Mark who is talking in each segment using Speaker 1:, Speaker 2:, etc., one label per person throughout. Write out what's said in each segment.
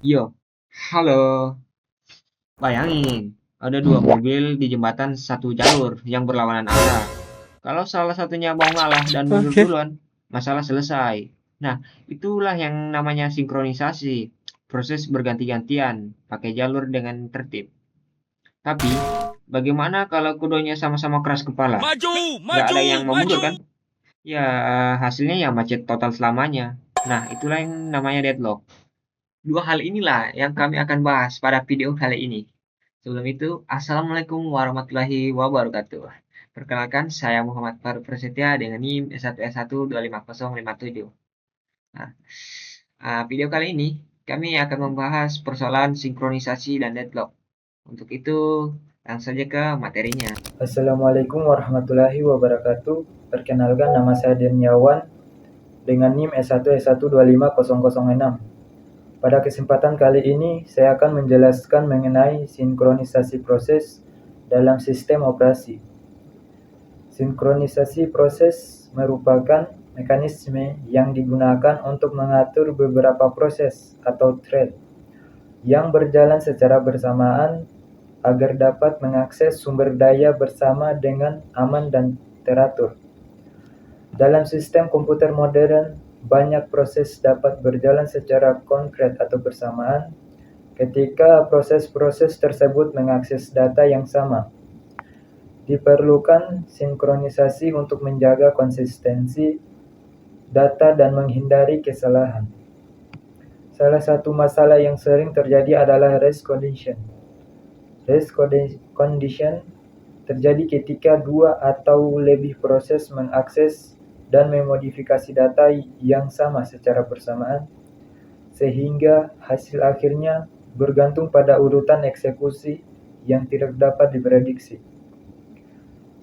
Speaker 1: Yo, halo. Bayangin, ada dua mobil di jembatan satu jalur yang berlawanan arah. Kalau salah satunya mau ngalah dan mundur
Speaker 2: Oke.
Speaker 1: duluan, masalah selesai. Nah, itulah yang namanya sinkronisasi. Proses berganti-gantian, pakai jalur dengan tertib. Tapi, bagaimana kalau keduanya sama-sama keras kepala?
Speaker 2: Maju,
Speaker 1: Nggak ada
Speaker 2: maju,
Speaker 1: yang mau mundur
Speaker 2: maju.
Speaker 1: kan? Ya, hasilnya ya macet total selamanya. Nah, itulah yang namanya deadlock. Dua hal inilah yang kami akan bahas pada video kali ini. Sebelum itu, Assalamualaikum warahmatullahi wabarakatuh. Perkenalkan, saya Muhammad Faruk Prasetya dengan NIM S1S1250057. Nah, video kali ini kami akan membahas persoalan sinkronisasi dan deadlock. Untuk itu, langsung saja ke materinya.
Speaker 3: Assalamualaikum warahmatullahi wabarakatuh. Perkenalkan, nama saya Denyawan dengan NIM S1S1250006. Pada kesempatan kali ini, saya akan menjelaskan mengenai sinkronisasi proses dalam sistem operasi. Sinkronisasi proses merupakan mekanisme yang digunakan untuk mengatur beberapa proses atau thread yang berjalan secara bersamaan agar dapat mengakses sumber daya bersama dengan aman dan teratur. Dalam sistem komputer modern, banyak proses dapat berjalan secara konkret atau bersamaan ketika proses-proses tersebut mengakses data yang sama. Diperlukan sinkronisasi untuk menjaga konsistensi data dan menghindari kesalahan. Salah satu masalah yang sering terjadi adalah race condition. Race condition terjadi ketika dua atau lebih proses mengakses dan memodifikasi data yang sama secara bersamaan, sehingga hasil akhirnya bergantung pada urutan eksekusi yang tidak dapat diprediksi.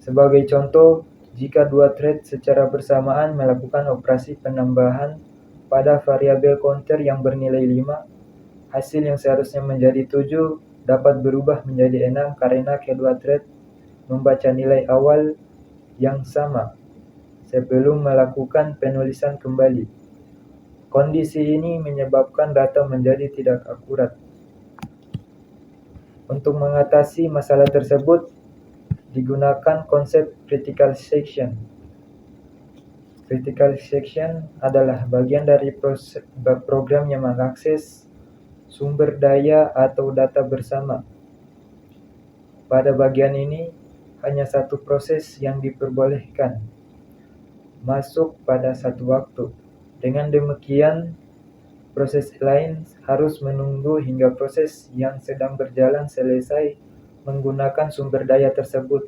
Speaker 3: Sebagai contoh, jika dua thread secara bersamaan melakukan operasi penambahan pada variabel counter yang bernilai 5, hasil yang seharusnya menjadi 7 dapat berubah menjadi 6 karena kedua thread membaca nilai awal yang sama sebelum melakukan penulisan kembali. Kondisi ini menyebabkan data menjadi tidak akurat. Untuk mengatasi masalah tersebut, digunakan konsep critical section. Critical section adalah bagian dari program yang mengakses sumber daya atau data bersama. Pada bagian ini, hanya satu proses yang diperbolehkan masuk pada satu waktu. Dengan demikian, proses lain harus menunggu hingga proses yang sedang berjalan selesai menggunakan sumber daya tersebut.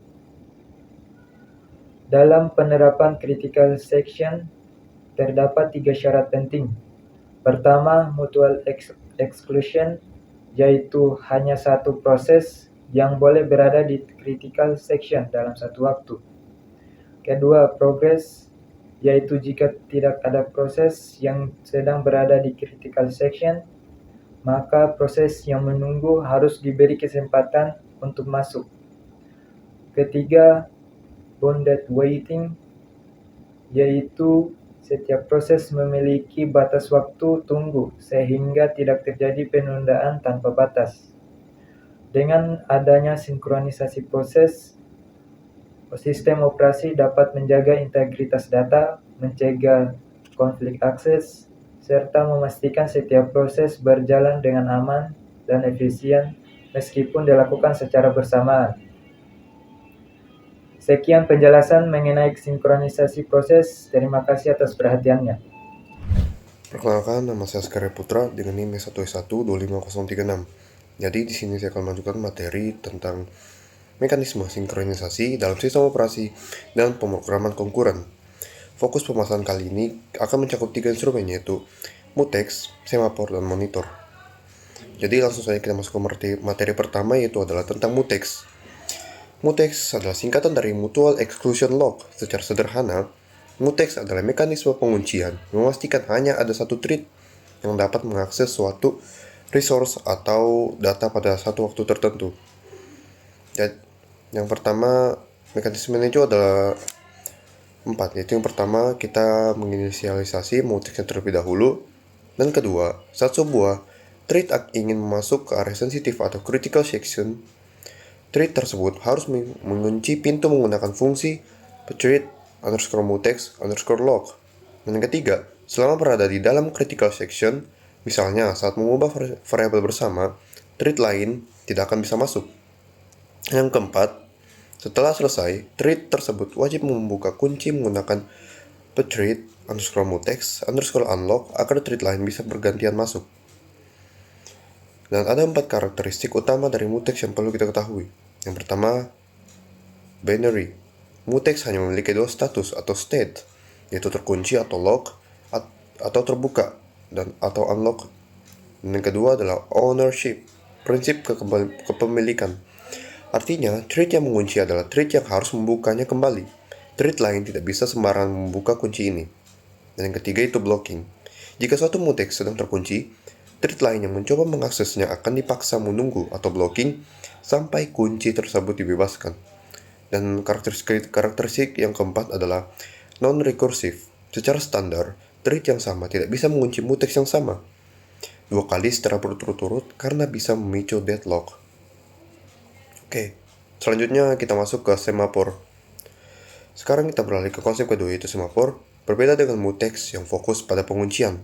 Speaker 3: Dalam penerapan critical section, terdapat 3 syarat penting. Pertama, mutual exclusion, yaitu hanya satu proses yang boleh berada di critical section dalam satu waktu. Kedua, progress, yaitu jika tidak ada proses yang sedang berada di critical section, maka proses yang menunggu harus diberi kesempatan untuk masuk. Ketiga, bounded waiting, yaitu setiap proses memiliki batas waktu tunggu sehingga tidak terjadi penundaan tanpa batas. Dengan adanya sinkronisasi proses, sistem operasi dapat menjaga integritas data, mencegah konflik akses, serta memastikan setiap proses berjalan dengan aman dan efisien meskipun dilakukan secara bersamaan. Sekian penjelasan mengenai sinkronisasi proses. Terima kasih atas perhatiannya.
Speaker 4: Perkenalkan, nama saya Skaria Putra dengan NIM S1S1250036. Jadi di sini saya akan menunjukkan materi tentang mekanisme sinkronisasi dalam sistem operasi dan pemrograman konkuren. Fokus pembahasan kali ini akan mencakup 3 instrumen, yaitu mutex, semafor, dan monitor. Jadi langsung saja kita masuk ke materi pertama, yaitu adalah tentang mutex. Mutex adalah singkatan dari Mutual Exclusion Lock. Secara sederhana, mutex adalah mekanisme penguncian, memastikan hanya ada satu thread yang dapat mengakses suatu resource atau data pada satu waktu tertentu. Dan yang pertama, mekanisme itu adalah 4, yaitu yang pertama kita menginisialisasi mutexnya terlebih dahulu, dan kedua, saat sebuah thread ingin masuk ke area sensitif atau critical section, thread tersebut harus mengunci pintu menggunakan fungsi thread underscore mutex underscore lock. Dan yang ketiga, selama berada di dalam critical section, misalnya saat mengubah variabel bersama, thread lain tidak akan bisa masuk. Yang keempat, setelah selesai, thread tersebut wajib membuka kunci menggunakan thread underscore mutex underscore unlock agar thread lain bisa bergantian masuk. Dan ada 4 karakteristik utama dari mutex yang perlu kita ketahui. Yang pertama, binary. Mutex hanya memiliki 2 status atau state, yaitu terkunci atau lock atau terbuka dan atau unlock. Dan yang kedua adalah ownership, prinsip kepemilikan. Artinya, thread yang mengunci adalah thread yang harus membukanya kembali. Thread lain tidak bisa sembarangan membuka kunci ini. Dan yang ketiga itu blocking. Jika suatu mutex sedang terkunci, thread lain yang mencoba mengaksesnya akan dipaksa menunggu atau blocking sampai kunci tersebut dibebaskan. Dan karakteristik yang keempat adalah non-recursive. Secara standar, thread yang sama tidak bisa mengunci mutex yang sama 2 kali secara berturut-turut karena bisa memicu deadlock. Oke, selanjutnya kita masuk ke semafor. Sekarang kita beralih ke konsep kedua yaitu semafor. Berbeda dengan mutex yang fokus pada penguncian.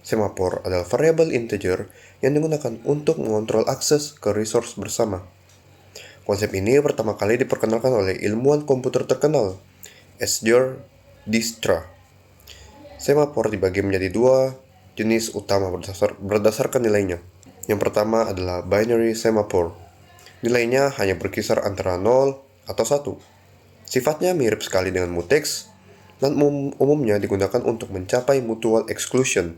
Speaker 4: Semafor adalah variabel integer yang digunakan untuk mengontrol akses ke resource bersama. Konsep ini pertama kali diperkenalkan oleh ilmuwan komputer terkenal, Asger Dijkstra. Semafor dibagi menjadi 2 jenis utama berdasarkan nilainya. Yang pertama adalah binary semaphore. Nilainya hanya berkisar antara 0 atau 1. Sifatnya mirip sekali dengan mutex dan umumnya digunakan untuk mencapai mutual exclusion.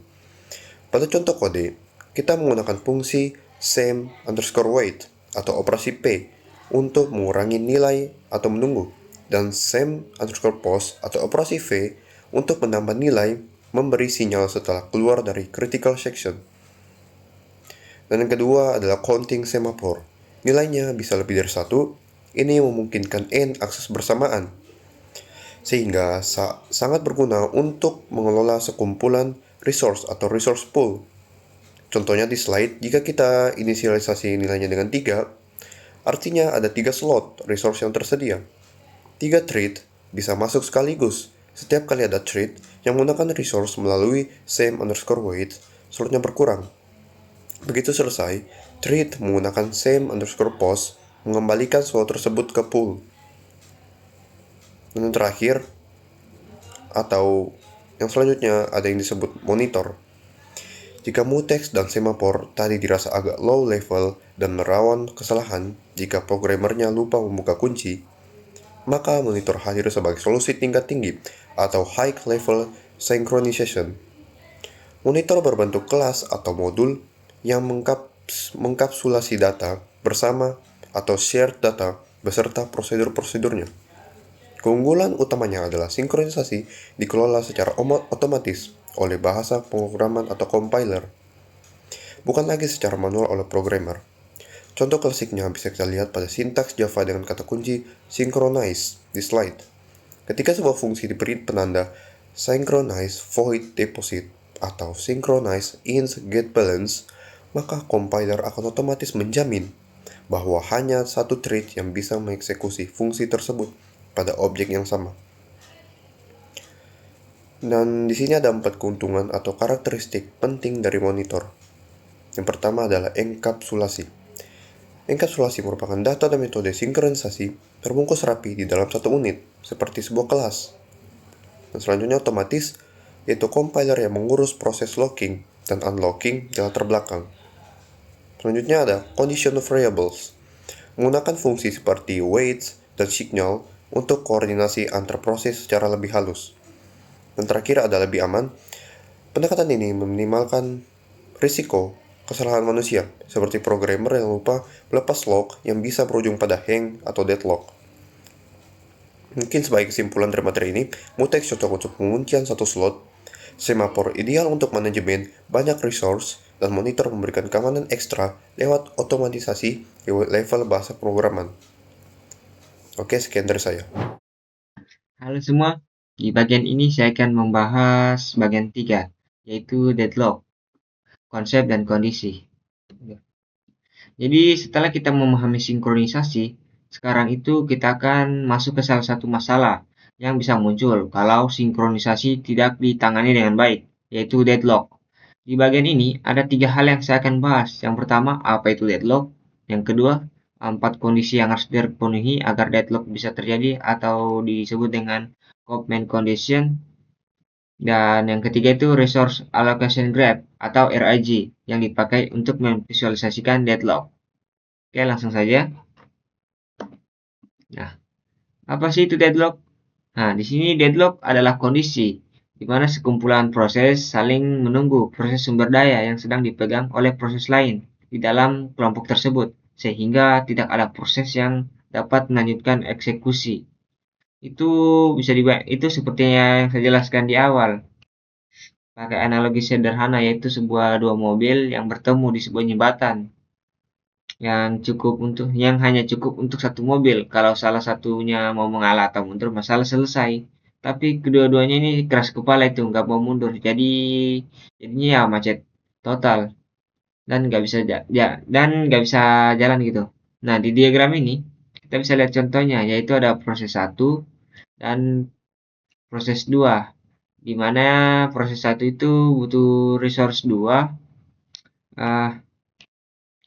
Speaker 4: Pada contoh kode, kita menggunakan fungsi same underscore wait atau operasi P untuk mengurangi nilai atau menunggu, dan same underscore post atau operasi V untuk menambah nilai memberi sinyal setelah keluar dari critical section. Dan yang kedua adalah counting semaphore. Nilainya bisa lebih dari 1, ini memungkinkan n akses bersamaan, sehingga sangat berguna untuk mengelola sekumpulan resource atau resource pool. Contohnya di slide, jika kita inisialisasi nilainya dengan 3, artinya ada 3 slot resource yang tersedia. 3 thread bisa masuk sekaligus. Setiap kali ada thread yang menggunakan resource melalui same underscore wait, slotnya berkurang. Begitu selesai, thread menggunakan same underscore post mengembalikan slot tersebut ke pool. Dan yang terakhir, atau yang selanjutnya ada yang disebut monitor. Jika mutex dan semaphore tadi dirasa agak low level dan merawan kesalahan jika programmernya lupa membuka kunci, maka monitor hadir sebagai solusi tingkat tinggi atau high level synchronization. Monitor berbentuk kelas atau modul yang mengkapsulasi data bersama atau shared data beserta prosedur-prosedurnya. Keunggulan utamanya adalah sinkronisasi dikelola secara otomatis oleh bahasa pemrograman atau compiler, bukan lagi secara manual oleh programmer. Contoh klasiknya bisa kita lihat pada sintaks Java dengan kata kunci synchronize di slide. Ketika sebuah fungsi diberi penanda synchronize void deposit atau synchronize int get balance, maka compiler akan otomatis menjamin bahwa hanya satu thread yang bisa mengeksekusi fungsi tersebut pada objek yang sama. Dan di sini ada 4 keuntungan atau karakteristik penting dari monitor. Yang pertama adalah enkapsulasi. Enkapsulasi merupakan data dan metode sinkronisasi terbungkus rapi di dalam satu unit, seperti sebuah kelas. Dan selanjutnya otomatis, yaitu compiler yang mengurus proses locking dan unlocking di latar belakang. Selanjutnya ada conditional variables, menggunakan fungsi seperti wait dan signal untuk koordinasi antar proses secara lebih halus. Dan terakhir ada lebih aman. Pendekatan ini meminimalkan risiko kesalahan manusia, seperti programmer yang lupa melepas lock yang bisa berujung pada hang atau deadlock. Mungkin sebagai kesimpulan dari materi ini, mutex cocok untuk penguncian satu slot, semaphore ideal untuk manajemen banyak resource, dan monitor memberikan keamanan ekstra lewat otomatisasi level bahasa pemrograman. Oke, sekian dari saya.
Speaker 1: Halo semua, di bagian ini saya akan membahas bagian 3, yaitu deadlock, konsep dan kondisi. Jadi setelah kita memahami sinkronisasi, sekarang itu kita akan masuk ke salah satu masalah yang bisa muncul kalau sinkronisasi tidak ditangani dengan baik, yaitu deadlock. Di bagian ini ada 3 hal yang saya akan bahas. Yang pertama, apa itu deadlock? Yang kedua, 4 kondisi yang harus dipenuhi agar deadlock bisa terjadi atau disebut dengan Kaufman condition. Dan yang ketiga itu Resource Allocation Graph atau RAG yang dipakai untuk memvisualisasikan deadlock. Oke, langsung saja. Nah, apa sih itu deadlock? Nah, di sini deadlock adalah kondisi di mana sekumpulan proses saling menunggu proses sumber daya yang sedang dipegang oleh proses lain di dalam kelompok tersebut, sehingga tidak ada proses yang dapat melanjutkan eksekusi. Itu itu seperti yang saya jelaskan di awal. Pakai analogi sederhana yaitu dua mobil yang bertemu di sebuah jembatan yang hanya cukup untuk satu mobil. Kalau salah satunya mau mengalah atau mundur, masalah selesai. Tapi kedua-duanya ini keras kepala itu nggak mau mundur, jadinya ya macet total dan nggak bisa jalan gitu. Nah, di diagram ini kita bisa lihat contohnya, yaitu ada proses 1 dan proses 2, di mana proses 1 itu butuh resource 2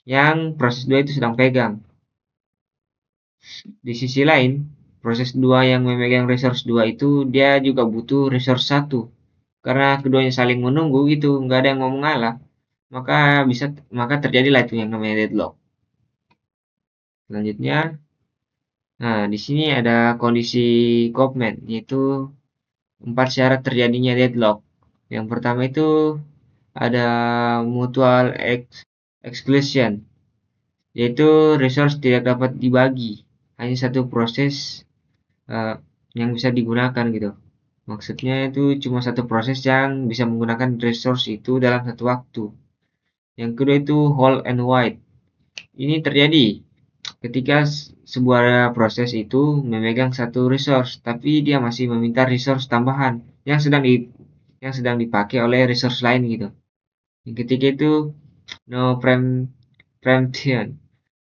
Speaker 1: yang proses 2 itu sedang pegang. Di sisi lain, proses 2 yang memegang resource 2 itu dia juga butuh resource 1. Karena keduanya saling menunggu gitu, nggak ada yang mau mengalah, maka terjadilah itu yang namanya deadlock. Selanjutnya, nah di sini ada kondisi Kaufman, yaitu 4 syarat terjadinya deadlock. Yang pertama itu ada mutual exclusion, yaitu resource tidak dapat dibagi, hanya satu proses yang bisa digunakan gitu. Maksudnya itu cuma satu proses yang bisa menggunakan resource itu dalam satu waktu. Yang kedua itu whole and wide. Ini terjadi ketika sebuah proses itu memegang satu resource, tapi dia masih meminta resource tambahan yang sedang dipakai oleh resource lain gitu. Yang ketiga itu no preemption.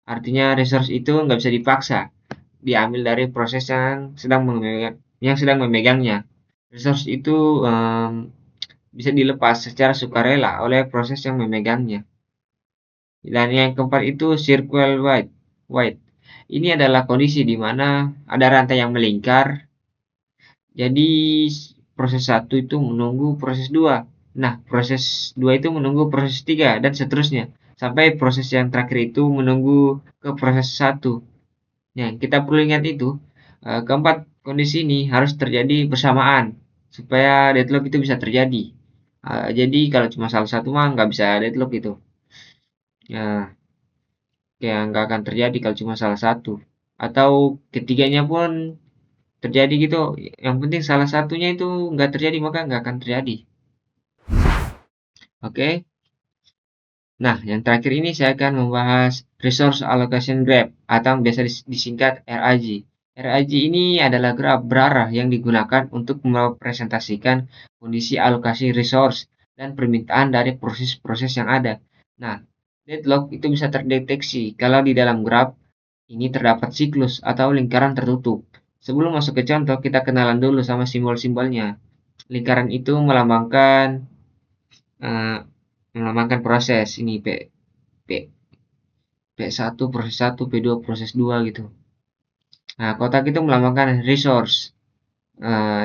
Speaker 1: Artinya resource itu nggak bisa dipaksa diambil dari proses yang sedang memegangnya. Resource itu bisa dilepas secara sukarela oleh proses yang memegangnya. Dan yang keempat itu circle wide. Ini adalah kondisi di mana ada rantai yang melingkar. Jadi proses 1 itu menunggu proses 2. Nah, proses 2 itu menunggu proses 3 dan seterusnya. Sampai proses yang terakhir itu menunggu ke proses 1. Nah, kita perlu ingat itu, keempat kondisi ini harus terjadi bersamaan supaya deadlock itu bisa terjadi. Jadi kalau cuma salah satu mah nggak bisa deadlock itu. Ya, ya nggak akan terjadi kalau cuma salah satu. Atau ketiganya pun terjadi gitu. Yang penting salah satunya itu nggak terjadi maka nggak akan terjadi. Oke. Nah, yang terakhir ini saya akan membahas Resource Allocation Graph atau biasa disingkat RAG. RAG ini adalah graf berarah yang digunakan untuk merepresentasikan kondisi alokasi resource dan permintaan dari proses-proses yang ada. Nah, deadlock itu bisa terdeteksi kalau di dalam graf ini terdapat siklus atau lingkaran tertutup. Sebelum masuk ke contoh, kita kenalan dulu sama simbol-simbolnya. Lingkaran itu melambangkan proses ini P P1 proses 1, P2 proses 2 gitu. Nah, kotak itu melambangkan resource.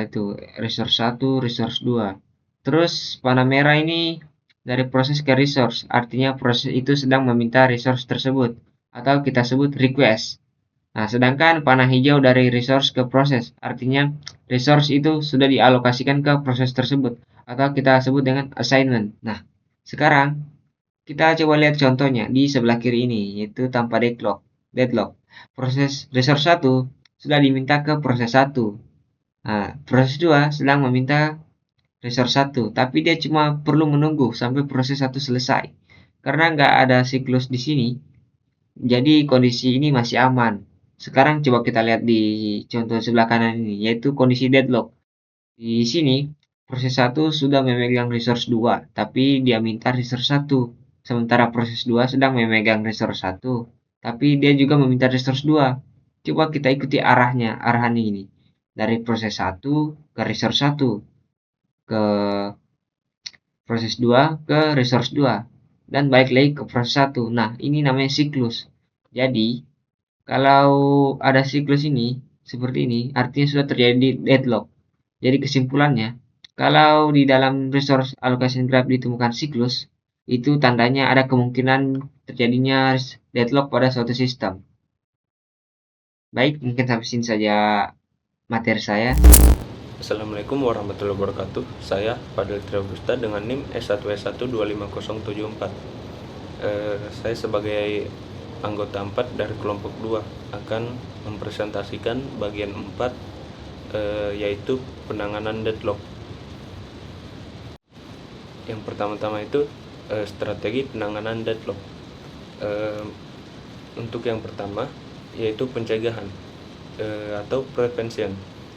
Speaker 1: Itu resource 1, resource 2. Terus panah merah ini dari proses ke resource, artinya proses itu sedang meminta resource tersebut atau kita sebut request. Nah, sedangkan panah hijau dari resource ke proses, artinya resource itu sudah dialokasikan ke proses tersebut atau kita sebut dengan assignment. Nah, sekarang kita coba lihat contohnya di sebelah kiri ini, yaitu tanpa deadlock. Proses resource 1 sudah diminta ke proses 1. Nah, proses 2 sedang meminta resource 1, tapi dia cuma perlu menunggu sampai proses 1 selesai. Karena nggak ada siklus di sini, jadi kondisi ini masih aman. Sekarang coba kita lihat di contoh sebelah kanan ini, yaitu kondisi deadlock. Di sini, proses 1 sudah memegang resource 2, tapi dia minta resource 1. sementara proses 2 sedang memegang resource 1, tapi dia juga meminta resource 2. Coba kita ikuti arahan ini. Dari proses 1 ke resource 1, ke proses 2 ke resource 2, dan balik lagi ke proses 1. Nah, ini namanya siklus. Jadi, kalau ada siklus ini, seperti ini, artinya sudah terjadi deadlock. Jadi kesimpulannya, kalau di dalam resource allocation graph ditemukan siklus, itu tandanya ada kemungkinan terjadinya deadlock pada suatu sistem. Baik, mungkin sampai sini saja materi saya.
Speaker 2: Assalamualaikum warahmatullahi wabarakatuh. Saya Fadil Triagusta dengan NIM S1S1250074. Saya sebagai anggota 4 dari kelompok 2 akan mempresentasikan bagian 4 yaitu penanganan deadlock. Yang pertama-tama itu strategi penanganan deadlock. Untuk yang pertama yaitu pencegahan atau prevention.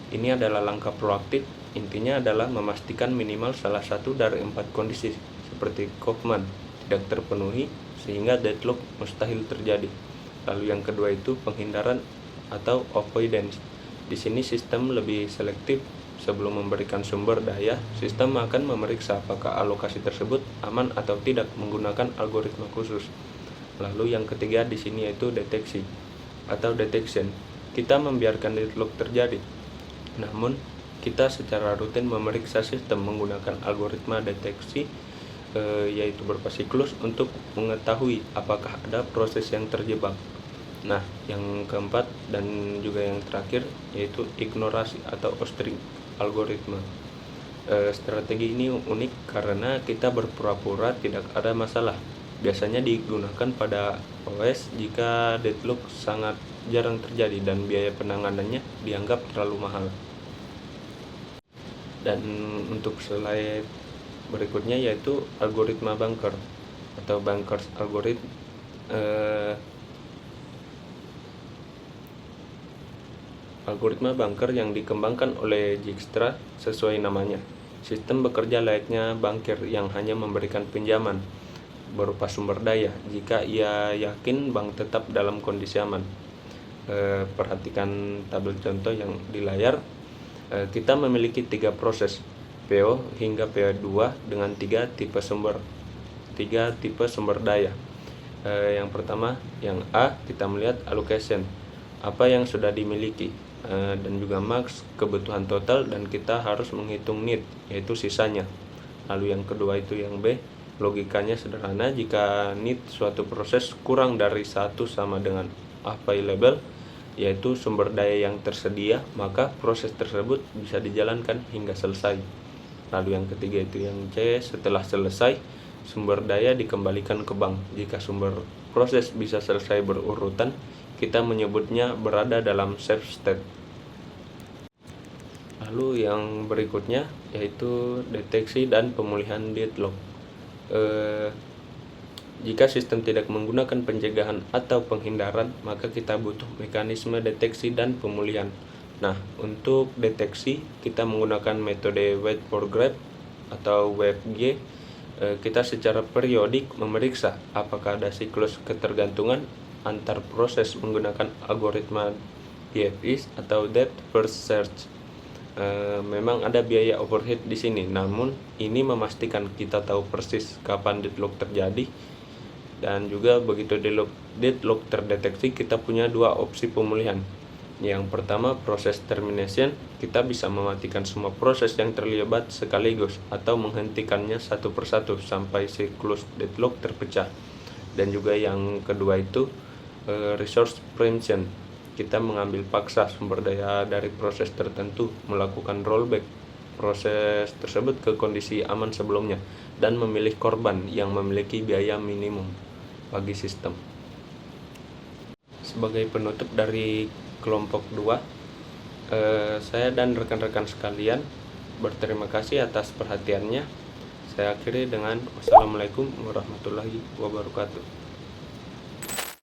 Speaker 2: Ini adalah langkah proaktif, intinya adalah memastikan minimal salah satu dari 4 kondisi seperti Kaufman tidak terpenuhi sehingga deadlock mustahil terjadi. Lalu yang kedua itu penghindaran atau avoidance. Di sini sistem lebih selektif. Sebelum memberikan sumber daya, sistem akan memeriksa apakah alokasi tersebut aman atau tidak menggunakan algoritma khusus. Lalu yang ketiga di sini yaitu deteksi atau detection. Kita membiarkan deadlock terjadi. Namun, kita secara rutin memeriksa sistem menggunakan algoritma deteksi yaitu berupa siklus untuk mengetahui apakah ada proses yang terjebak. Nah, yang keempat dan juga yang terakhir yaitu ignorasi atau ostrich algoritma. Strategi ini unik karena kita berpura-pura tidak ada masalah. Biasanya digunakan pada OS jika deadlock sangat jarang terjadi dan biaya penanganannya dianggap terlalu mahal. Dan untuk slide berikutnya yaitu algoritma bunker atau bunkers algorithm. Algoritma bunker yang dikembangkan oleh Dijkstra sesuai namanya. Sistem bekerja layaknya bankir yang hanya memberikan pinjaman berupa sumber daya jika ia yakin bank tetap dalam kondisi aman. Perhatikan tabel contoh yang di layar. Kita memiliki 3 proses PO hingga PO2 dengan 3 tipe sumber daya. Yang pertama, yang A, kita melihat allocation, apa yang sudah dimiliki, dan juga max, kebutuhan total, dan kita harus menghitung need, yaitu sisanya. Lalu yang kedua itu yang B, logikanya sederhana. Jika need suatu proses kurang dari 1 sama dengan available, yaitu sumber daya yang tersedia, maka proses tersebut bisa dijalankan hingga selesai. Lalu yang ketiga itu yang C, setelah selesai, sumber daya dikembalikan ke bank. Jika sumber proses bisa selesai berurutan, kita menyebutnya berada dalam safe state. Lalu yang berikutnya yaitu deteksi dan pemulihan deadlock. Jika sistem tidak menggunakan pencegahan atau penghindaran, maka kita butuh mekanisme deteksi dan pemulihan. Nah, untuk deteksi kita menggunakan metode wait for graph atau WFG. Kita secara periodik memeriksa apakah ada siklus ketergantungan antar proses menggunakan algoritma DFIS atau depth first search. Memang ada biaya overhead di sini, namun ini memastikan kita tahu persis kapan deadlock terjadi. Dan juga begitu deadlock terdeteksi, kita punya 2 opsi pemulihan. Yang pertama, proses termination. Kita bisa mematikan semua proses yang terlibat sekaligus atau menghentikannya satu persatu sampai siklus deadlock terpecah. Dan juga yang kedua itu resource preemption. Kita mengambil paksa sumber daya dari proses tertentu, melakukan rollback proses tersebut ke kondisi aman sebelumnya, dan memilih korban yang memiliki biaya minimum bagi sistem. Sebagai penutup dari kelompok 2, saya dan rekan-rekan sekalian berterima kasih atas perhatiannya. Saya akhiri dengan wassalamualaikum warahmatullahi wabarakatuh.